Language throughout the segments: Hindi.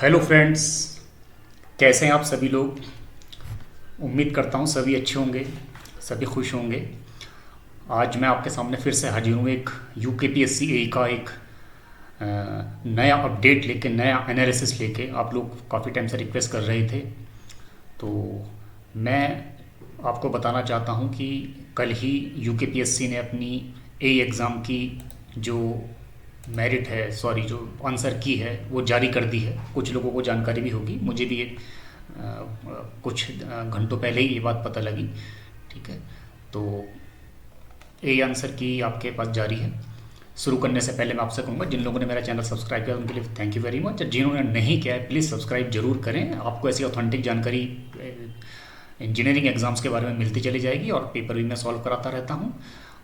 हेलो फ्रेंड्स, कैसे हैं आप सभी लोग। उम्मीद करता हूँ सभी अच्छे होंगे, सभी खुश होंगे। आज मैं आपके सामने फिर से हाजिर हूँ एक यूकेपीएससी ए का एक नया अपडेट लेके, नया एनालिसिस लेके। आप लोग काफ़ी टाइम से रिक्वेस्ट कर रहे थे, तो मैं आपको बताना चाहता हूँ कि कल ही यूकेपीएससी ने अपनी ए एग्ज़ाम की जो मेरिट है, सॉरी जो आंसर की है, वो जारी कर दी है। कुछ लोगों को जानकारी भी होगी, मुझे भी कुछ घंटों पहले ही ये बात पता लगी। ठीक है, तो ए आंसर की आपके पास जारी है। शुरू करने से पहले मैं आपसे कहूँगा, जिन लोगों ने मेरा चैनल सब्सक्राइब किया उनके लिए थैंक यू वेरी मच। जिन्होंने नहीं किया है प्लीज़ सब्सक्राइब जरूर करें। आपको ऐसी ऑथेंटिक जानकारी इंजीनियरिंग एग्जाम्स के बारे में मिलती चली जाएगी और पेपर भी मैं सॉल्व कराता रहता हूँ।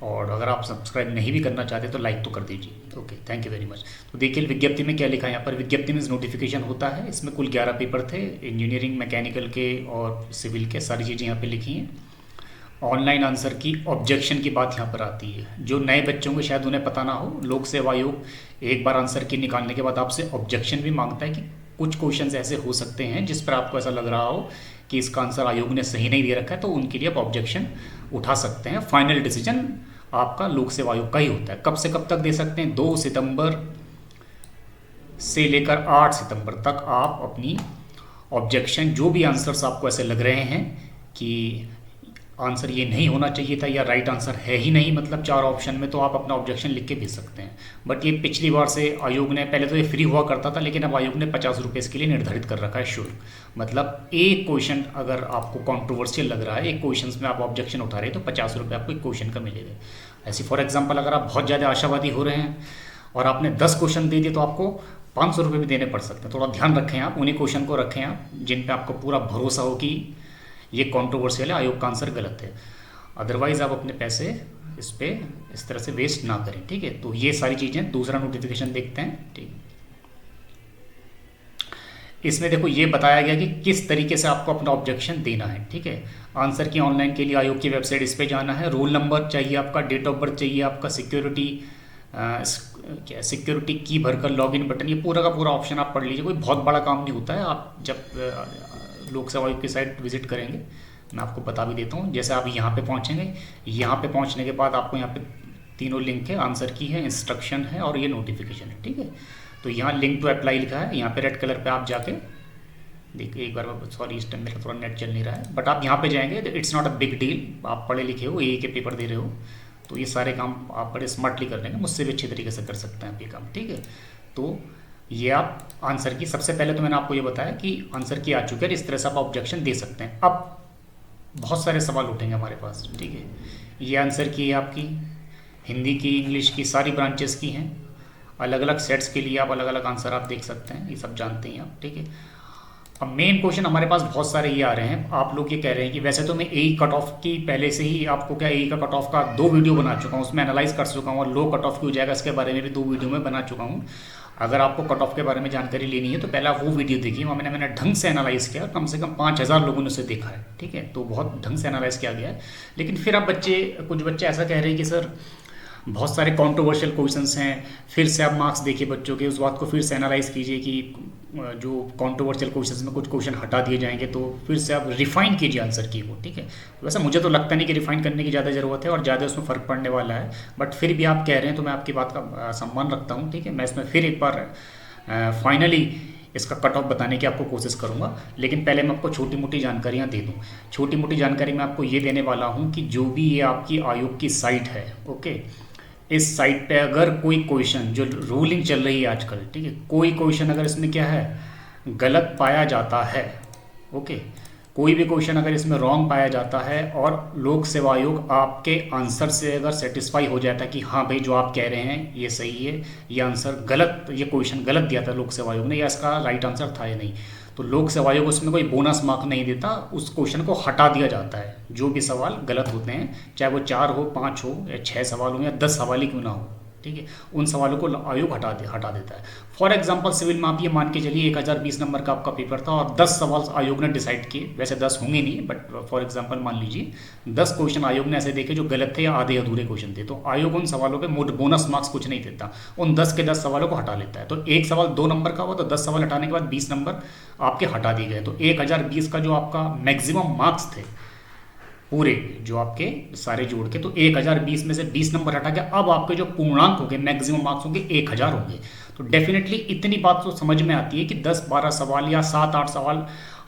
और अगर आप सब्सक्राइब नहीं भी करना चाहते तो लाइक तो कर दीजिए। Okay, thank you very much. तो देखिए विज्ञप्ति में क्या लिखा है यहाँ पर। विज्ञप्ति में नोटिफिकेशन होता है। इसमें कुल 11 पेपर थे, इंजीनियरिंग, मैकेनिकल के और सिविल के, सारी चीज़ें यहाँ पे लिखी हैं। ऑनलाइन आंसर की ऑब्जेक्शन की बात यहाँ पर आती है। जो नए बच्चों को शायद उन्हें पता ना हो, लोक सेवा आयोग एक बार आंसर की निकालने के बाद आपसे ऑब्जेक्शन भी मांगता है कि कुछ क्वेश्चंस ऐसे हो सकते हैं जिस पर आपको ऐसा लग रहा हो कि इसका आंसर आयोग ने सही नहीं दे रखा है, तो उनके लिए आप ऑब्जेक्शन उठा सकते हैं। फाइनल डिसीजन आपका लोक सेवा आयोग का ही होता है। कब से कब तक दे सकते हैं? 2 सितंबर से लेकर 8 सितंबर तक आप अपनी ऑब्जेक्शन, जो भी आंसर्स आपको ऐसे लग रहे हैं कि आंसर ये नहीं होना चाहिए था या राइट आंसर है ही नहीं, मतलब 4 ऑप्शन में, तो आप अपना ऑब्जेक्शन लिख के भेज सकते हैं। बट ये पिछली बार से आयोग ने, पहले तो ये फ्री हुआ करता था, लेकिन अब आयोग ने 50 रुपये इसके लिए निर्धारित कर रखा है शुल्क। मतलब एक क्वेश्चन अगर आपको कॉन्ट्रोवर्शियल लग रहा है, एक क्वेश्चन में आप ऑब्जेक्शन उठा रहे हैं, तो 50 रुपये आपको एक क्वेश्चन का मिलेगा। ऐसे फॉर एग्जाम्पल अगर आप बहुत ज़्यादा आशावादी हो रहे हैं और आपने 10 क्वेश्चन दे दिए, तो आपको 500 रुपये भी देने पड़ सकते हैं। थोड़ा ध्यान रखें, आप उन्हीं क्वेश्चन को रखें आप जिन पे आपको पूरा भरोसा हो कि ये कॉन्ट्रोवर्शियल है, आयोग का आंसर गलत है। अदरवाइज आप अपने पैसे इस पे इस तरह से वेस्ट ना करें। ठीक है, तो ये सारी चीज़ें। दूसरा नोटिफिकेशन देखते हैं। ठीक, इसमें देखो ये बताया गया कि किस तरीके से आपको अपना ऑब्जेक्शन देना है। ठीक है, आंसर की ऑनलाइन के लिए आयोग की वेबसाइट, इस पे जाना है। रोल नंबर चाहिए आपका, डेट ऑफ बर्थ चाहिए आपका, सिक्योरिटी क्या सिक्योरिटी की भरकर लॉगिन बटन, ये पूरा का पूरा ऑप्शन आप पढ़ लीजिए। कोई बहुत बड़ा काम नहीं होता है। आप जब लोक सेवा आयोग की साइट विजिट करेंगे, मैं आपको बता भी देता हूँ। जैसे आप यहाँ पे पहुँचेंगे, यहाँ पे पहुँचने के बाद आपको यहाँ पे तीनों लिंक है, आंसर की है, इंस्ट्रक्शन है और ये नोटिफिकेशन है। ठीक है, तो यहाँ लिंक टू अप्लाई लिखा है, यहाँ पे रेड कलर पे आप जाके देखिए एक बार। सॉरी, इस टाइम मेरा थोड़ा नेट चल नहीं रहा है, बट आप यहाँ पे जाएंगे। It's not a big deal, आप पढ़े लिखे हो, ए के पेपर दे रहे हो, तो ये सारे काम आप बड़े स्मार्टली कर लेंगे, मुझसे भी अच्छे तरीके से कर सकते हैं आप ये काम। ठीक है, तो ये आप आंसर की, सबसे पहले तो मैंने आपको ये बताया कि आंसर की आ चुकी है, इस तरह से आप ऑब्जेक्शन दे सकते हैं। अब बहुत सारे सवाल उठेंगे हमारे पास। ठीक है, ये आंसर की है आपकी, हिंदी की, इंग्लिश की, सारी ब्रांचेस की हैं। अलग अलग सेट्स के लिए आप अलग अलग आंसर आप देख सकते हैं, ये सब जानते हैं आप। ठीक है, अब मेन क्वेश्चन हमारे पास बहुत सारे ये आ रहे हैं। आप लोग ये कह रहे हैं कि वैसे तो मैं ए कट ऑफ की पहले से ही आपको क्या, ए का कट ऑफ का 2 वीडियो बना चुका हूँ, उसमें एनालाइज कर चुका हूँ, और लो कट ऑफ की हो जाएगा इसके बारे में भी 2 वीडियो में बना चुका हूँ। अगर आपको कट ऑफ के बारे में जानकारी लेनी है तो पहले आप वो वीडियो देखिए, वहाँ मैंने ढंग से एनालाइज किया, कम से कम 5000 लोगों ने उसे देखा है। ठीक है, तो बहुत ढंग से एनालाइज किया गया है। लेकिन फिर अब कुछ बच्चे ऐसा कह रहे हैं कि सर बहुत सारे कंट्रोवर्शियल क्वेश्चंस हैं, फिर से आप मार्क्स देखिए बच्चों के, उस बात को फिर से एनालाइज कीजिए कि जो कंट्रोवर्शियल क्वेश्चंस में कुछ क्वेश्चन हटा दिए जाएंगे, तो फिर से आप रिफाइन कीजिए आंसर की को। ठीक है, वैसे मुझे तो लगता नहीं कि रिफाइन करने की ज़्यादा ज़रूरत है और ज़्यादा उसमें फ़र्क पड़ने वाला है, बट फिर भी आप कह रहे हैं तो मैं आपकी बात का सम्मान रखता हूँ। ठीक है, मैं इसमें फिर एक बार फाइनली इसका कट ऑफ बताने की आपको कोशिश करूंगा। लेकिन पहले मैं आपको छोटी मोटी जानकारियां दे दूं। छोटी मोटी जानकारी मैं आपको ये देने वाला हूं कि जो भी ये आपकी आयोग की साइट है, ओके, इस साइट पे अगर कोई क्वेश्चन, जो रूलिंग चल रही है आजकल, ठीक है, कोई क्वेश्चन अगर इसमें क्या है गलत पाया जाता है, ओके, कोई भी क्वेश्चन अगर इसमें रॉन्ग पाया जाता है और लोक सेवा आयोग आपके आंसर से अगर सेटिस्फाई हो जाता है कि हाँ भाई जो आप कह रहे हैं ये सही है, ये आंसर गलत, ये क्वेश्चन गलत दिया था लोक सेवा आयोग ने, या इसका राइट आंसर था या नहीं, तो लोक सेवा आयोग उसमें कोई बोनस मार्क नहीं देता, उस क्वेश्चन को हटा दिया जाता है। जो भी सवाल गलत होते हैं, चाहे वो 4 हो, 5 हो या 6 सवाल हो या 10 सवाल ही क्यों ना हो, ठीक ठीक है, उन सवालों को आयोग हटा देता है। फॉर एग्जांपल सिविल में आप ये मान के चलिए 1020 नंबर का आपका पेपर था और 10 सवाल आयोग ने डिसाइड किए, वैसे 10 होंगे नहीं बट फॉर एग्जांपल मान लीजिए 10 क्वेश्चन आयोग ने ऐसे देखे जो गलत थे या आधे अधूरे क्वेश्चन थे, तो आयोग उन सवालों पे बोनस मार्क्स कुछ नहीं देता, उन 10 के 10 सवालों को हटा लेता है। तो एक सवाल 2 नंबर का हुआ तो 10 सवाल हटाने के बाद 20 नंबर आपके हटा दिए गए। तो 1020 का जो आपका मैक्सिमम मार्क्स थे पूरे जो आपके सारे जोड़ के, तो 1020 में से 20 नंबर हटा के अब आपके जो पूर्णांक होंगे मैक्सिमम मार्क्स होंगे 1000 होंगे। तो डेफिनेटली इतनी बात तो समझ में आती है कि 10-12 सवाल या 7-8 सवाल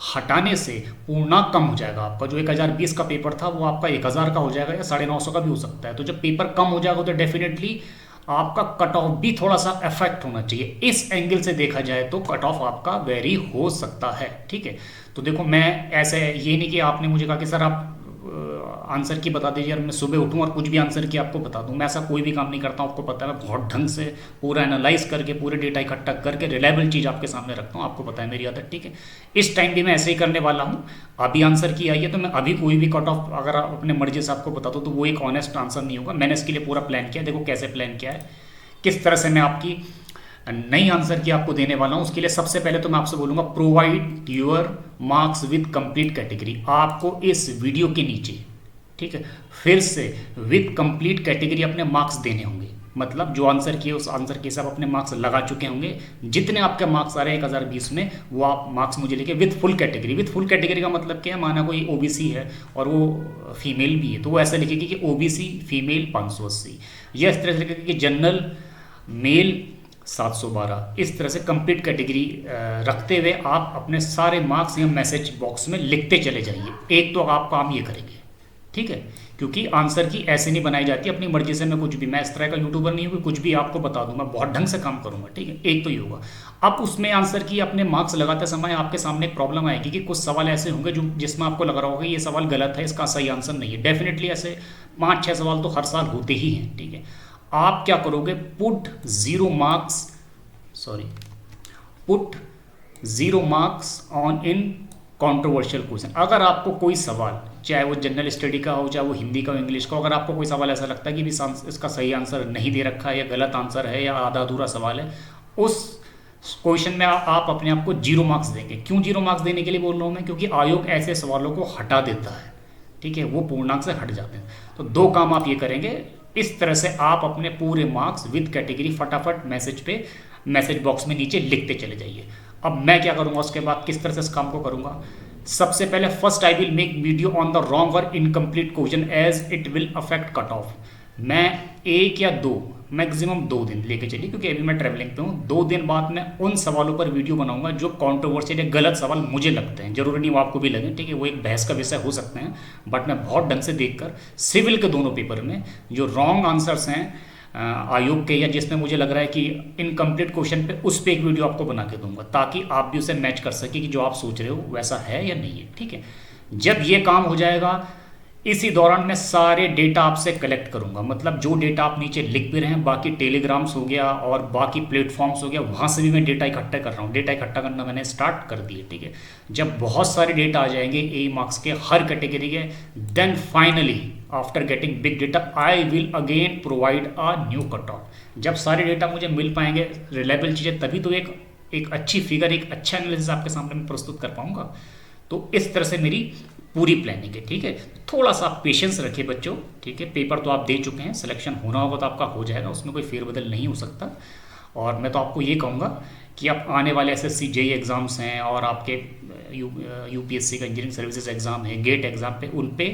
हटाने से पूर्णांक कम हो जाएगा आपका। जो 1020 का पेपर था वो आपका 1000 का हो जाएगा या 950 का भी हो सकता है। तो जब पेपर कम हो जाएगा तो डेफिनेटली आपका कट ऑफ भी थोड़ा सा इफेक्ट होना चाहिए। इस एंगल से देखा जाए तो कट ऑफ आपका वेरी हो सकता है, ठीक है। तो देखो मैं ऐसे ये नहीं कि आपने मुझे कहा कि सर आप आंसर की बता दीजिए और मैं सुबह उठूं और कुछ भी आंसर की आपको बता दूं, मैं ऐसा कोई भी काम नहीं करता हूं, आपको पता है। मैं बहुत ढंग से पूरा एनालाइज करके पूरे डेटा इकट्ठा करके रिलायबल चीज़ आपके सामने रखता हूं, आपको पता है मेरी आदत, ठीक है। इस टाइम भी मैं ऐसे ही करने वाला हूं। अभी आंसर की आई है तो मैं अभी कोई भी कट ऑफ अगर आप अपने मर्जी से आपको बता दूँ तो वो एक ऑनेस्ट आंसर नहीं होगा। मैंने इसके लिए पूरा प्लान किया, देखो कैसे प्लान किया है, किस तरह से मैं आपकी नई आंसर की आपको देने वाला हूं। उसके लिए सबसे पहले तो मैं आपसे बोलूंगा provide your marks with complete category. आपको इस वीडियो के नीचे, ठीक है, फिर से विद कंप्लीट कैटेगरी अपने मार्क्स देने होंगे। मतलब जो आंसर किए उस आंसर के हिसाब अपने मार्क्स लगा चुके होंगे। जितने आपके मार्क्स आ रहे हैं 1020 में वो आप मार्क्स मुझे लेके with full category. With full category का मतलब क्या है, माना कोई ओबीसी है और वो फीमेल भी है तो वो ऐसा लिखेगी कि ओबीसी फीमेल 580, या इस तरह से लिखेगी कि जनरल मेल 712। इस तरह से कंप्लीट कैटेगरी रखते हुए आप अपने सारे मार्क्स या मैसेज बॉक्स में लिखते चले जाइए। एक तो आप काम ये करेंगे, ठीक है, क्योंकि आंसर की ऐसे नहीं बनाई जाती अपनी मर्जी से। मैं कुछ भी, मैं इस तरह का यूट्यूबर नहीं हूँ कि कुछ भी आपको बता दूँ, मैं बहुत ढंग से काम करूँगा, ठीक है। एक तो ये होगा। अब उसमें आंसर की अपने मार्क्स लगाते समय आपके सामने एक प्रॉब्लम आएगी कि कुछ सवाल ऐसे होंगे जो जिसमें आपको लग रहा होगा ये सवाल गलत है, इसका सही आंसर नहीं है। डेफिनेटली ऐसे 5-6 सवाल तो हर साल होते ही हैं, ठीक है। आप क्या करोगे, put 0 marks on in controversial question. अगर आपको कोई सवाल, चाहे वो जनरल स्टडी का हो, चाहे वो हिंदी का हो, इंग्लिश का हो, अगर आपको कोई सवाल ऐसा लगता है कि इसका सही आंसर नहीं दे रखा है या गलत आंसर है या आधा अधूरा सवाल है, उस क्वेश्चन में आप अपने आप को 0 मार्क्स देंगे। क्यों 0 मार्क्स देने के लिए बोल रहा हूँ मैं, क्योंकि आयोग ऐसे सवालों को हटा देता है, ठीक है, वो पूर्णांक से हट जाते हैं। तो 2 काम आप ये करेंगे, इस तरह से आप अपने पूरे मार्क्स विद कैटेगरी फटाफट मैसेज बॉक्स में नीचे लिखते चले जाइए। अब मैं क्या करूंगा उसके बाद, किस तरह से इस काम को करूंगा। सबसे पहले first I will make video on the wrong और incomplete question as it will affect cut off. मैं 1 या 2 मैक्सिमम 2 दिन लेके चलिए, क्योंकि अभी मैं ट्रैवलिंग पे हूँ। 2 दिन बाद मैं उन सवालों पर वीडियो बनाऊंगा जो कॉन्ट्रोवर्शियल या गलत सवाल मुझे लगते हैं। जरूरी नहीं वो आपको भी लगे, ठीक है, वो एक बहस का विषय हो सकते हैं, बट मैं बहुत ढंग से देखकर सिविल के दोनों पेपर में जो रॉन्ग आंसर्स हैं आयोग के, या जिसमें मुझे लग रहा है कि इनकम्प्लीट क्वेश्चन पे, उस पर एक वीडियो आपको बना के दूंगा ताकि आप भी उसे मैच कर सके कि जो आप सोच रहे हो वैसा है या नहीं है, ठीक है। जब ये काम हो जाएगा, इसी दौरान मैं सारे डेटा आपसे कलेक्ट करूंगा। मतलब जो डेटा आप नीचे लिख भी रहे हैं, बाकी टेलीग्राम्स हो गया और बाकी प्लेटफॉर्म्स हो गया, वहाँ से भी मैं डेटा इकट्ठा कर रहा हूँ। डेटा इकट्ठा करना मैंने स्टार्ट कर दिया, ठीक है। जब बहुत सारे डेटा आ जाएंगे ए मार्क्स के हर कैटेगरी के, then finally after getting big data I will again provide a new cut off. जब सारे डेटा मुझे मिल पाएंगे, रिलायबल चीज़ें, तभी तो एक अच्छी फिगर, एक अच्छा एनालिसिस आपके सामने मैं प्रस्तुत कर पाऊंगा। तो इस तरह से मेरी पूरी प्लानिंग है, ठीक है। थोड़ा सा आप पेशेंस रखिए बच्चों, ठीक है। पेपर तो आप दे चुके हैं, सिलेक्शन होना होगा तो आपका हो जाएगा, उसमें कोई फेरबदल नहीं हो सकता। और मैं तो आपको ये कहूँगा कि आप आने वाले SSC JEE एग्ज़ाम्स हैं और आपके UPSC का इंजीनियरिंग सर्विसेज एग्ज़ाम है, गेट एग्ज़ाम पे, उन पे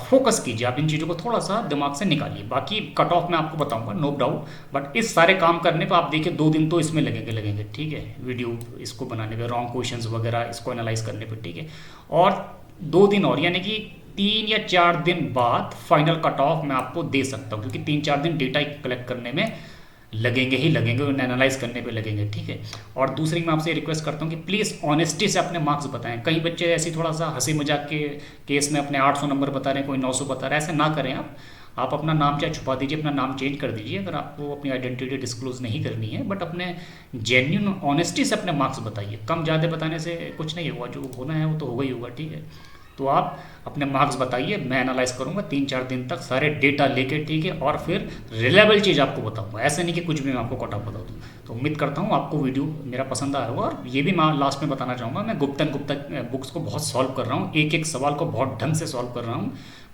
फोकस कीजिए। आप इन चीज़ों को थोड़ा सा दिमाग से निकालिए। बाकी कट ऑफ मैं आपको बताऊंगा, नो डाउट, बट इस सारे काम करने पर आप देखिए 2 दिन तो इसमें लगेंगे, ठीक है, वीडियो इसको बनाने पे, रॉन्ग क्वेश्चंस वगैरह इसको एनालाइज करने पे, ठीक है। और 2 दिन और, यानी कि 3 या 4 दिन बाद फाइनल कट ऑफ मैं आपको दे सकता हूँ, क्योंकि 3-4 दिन डेटा कलेक्ट करने में लगेंगे ही लगेंगे, एनालाइज करने पे लगेंगे, ठीक है। और दूसरी मैं आपसे रिक्वेस्ट करता हूँ कि प्लीज़ ऑनेस्टी से अपने मार्क्स बताएं। कई बच्चे ऐसी थोड़ा सा हंसी मजाक के केस में अपने 800 नंबर बता रहे हैं, कोई 900 बता रहा है, ऐसे ना करें आप अपना नाम चाहे छुपा दीजिए, अपना नाम चेंज कर दीजिए अगर आपको अपनी आइडेंटिटी डिस्क्लोज नहीं करनी है, बट अपने जेन्यून ऑनेस्टी से अपने मार्क्स बताइए। कम ज़्यादा बताने से कुछ नहीं होगा, जो होना है वो तो होगा ही होगा, ठीक है। तो आप अपने मार्क्स बताइए, मैं एनालाइज करूँगा 3-4 दिन तक सारे डेटा लेके, ठीक है, और फिर रिलायबल चीज़ आपको बताऊँगा, ऐसा नहीं कि कुछ भी मैं आपको कट ऑफ बता दूँ। तो उम्मीद करता हूँ आपको वीडियो मेरा पसंद आया होगा। और ये भी मैं लास्ट में बताना चाहूँगा, मैं गुप्तन गुप्ता बुक्स को बहुत सॉल्व कर रहा हूँ, एक एक सवाल को बहुत ढंग से सॉल्व कर रहा हूँ,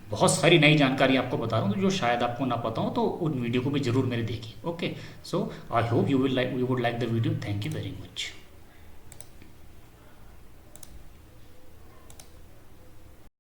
बहुत सारी नई जानकारी आपको बता रहा हूँ, तो जो शायद आपको ना पता हो, तो उन वीडियो को भी जरूर मेरे देखिए। Okay, so I hope you would like the video. Thank you very much.